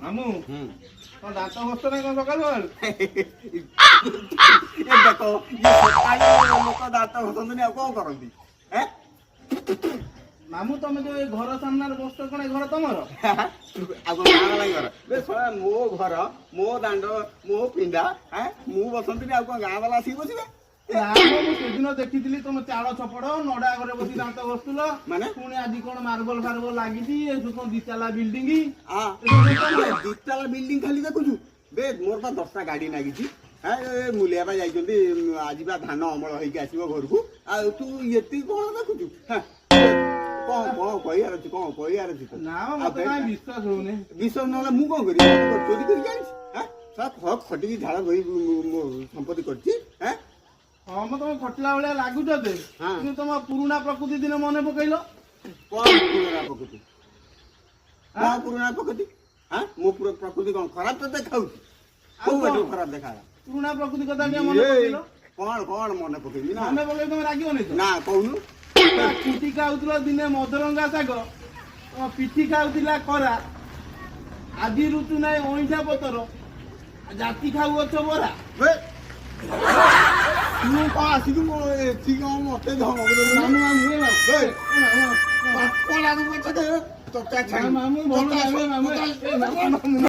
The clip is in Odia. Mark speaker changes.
Speaker 1: ମାମୁଁ କଣ ଦାନ୍ତ ଘଷୁଛ ନାଇଁ କଣ ସକାଳୁ ସକାଳୁ?
Speaker 2: ଏ ଦେଖ ଇଏ ସକାଳୁ ଲୋକ ଦାନ୍ତ ଘଷନ୍ତୁନି ଆଉ କଣ କରନ୍ତି?
Speaker 1: ମାମୁଁ ତମେ ଯୋଉ ଏ ଘର ସାମ୍ନାରେ ବସୁଛ କଣ ଏ ଘର ତମର?
Speaker 2: ଆଉ କଣ ଗାଁ ବାଲା ଘର? ବେ ଶଳା ମୋ ଘର, ମୋ ଦାଣ୍ଡ, ମୋ ପିଣ୍ଡା, ମୁଁ ବସନ୍ତିନି ଆଉ କଣ ଗାଁ ବାଲା ଆସିକି ବସିବେ?
Speaker 1: ନା ମୁଁ ସେଦିନ ଦେଖିଥିଲି ତମ ଚାଳ ଛପଡ଼ ନଡା ଘରେ ବସି ଦାନ୍ତ ଘଷୁଥିଲ
Speaker 2: ମାନେ
Speaker 1: ପୁଣି ଆଜି କଣ ମାର୍ବଲ ଫାର୍ବଲ ଲାଗିଛି ଏ ସବୁ କଣ ଦିତାଲା ବିଲ୍ଡିଂ
Speaker 2: ଦିତାଲା ବିଲ୍ଡିଂ ଖାଲି ଦେଖୁଛୁ? ବେ ମୋର ବା 10ଟା ଗାଡି ଲାଗିଛି। ମୁଲିଆ ପାଇଁ ଯାଇଛନ୍ତି ଆଜି ବା ଧାନ ଅମଳ ହେଇକି ଆସିବ ଘରକୁ। ଆଉ ତୁ ଏତିକି କଣ ଦେଖୁଛୁ? କଣ କହିବାର ଅଛି? କଣ କହିବାର ଅଛି?
Speaker 1: ନା ମତେ କାଇଁ ବିଶ୍ୱାସ ହଉନି।
Speaker 2: ବିଶ୍ୱାସ ନହେଲେ ମୁଁ କଣ କରିବି? ଚୋରି କରି ଜାଣିଛି ଖଟିକି ଝାଳ ବୋହି ସମ୍ପତ୍ତି କରିଛି।
Speaker 1: ହଁ ମୁଁ ତମେ ଖଟିଲା ଭଳିଆ ଲାଗୁଛ ଯେ କିନ୍ତୁ ତମ ପୁରୁଣା ପ୍ରକୃତି ଦିନ ମନେ ପକେଇଲ।
Speaker 2: କଣ ପୁରୁଣା ପ୍ରକୃତି? କଣ ପୁରୁଣା ପ୍ରକୃତି? ମୋ ପ୍ରକୃତି କଣ ଖରାପ ତ ଦେଖାଉଛି? କୋଉ ବାଟରୁ ଖରାପ ଦେଖାଗଲା?
Speaker 1: ପୁରୁଣା ପ୍ରକୃତି କଥା ଟିକେ ମନେ ପକେଇଲ।
Speaker 2: କଣ ମନେ ପକେଇବି? ନା
Speaker 1: ମନେ ପକେଇ ତମେ ରାଗିବନି ତ?
Speaker 2: ନା କହୁନୁ।
Speaker 1: ପିଠି ଖାଉଥିଲ ଦିନେ ମଦରଙ୍ଗା ଶାଗ, ତମ ପିଠି ଖାଉଥିଲା ଖରା, ଆଜି ଋତୁ ନାହିଁ ଅଇଁଠା ପତର, ଜାତି ଖାଉଅଛ ବରା।
Speaker 2: ତୁ କଣ ଆସିକି ଏଠି କଣ ମତେ ଧମକ ଦେଲୁ?
Speaker 1: ମାମୁଁ ଭଲ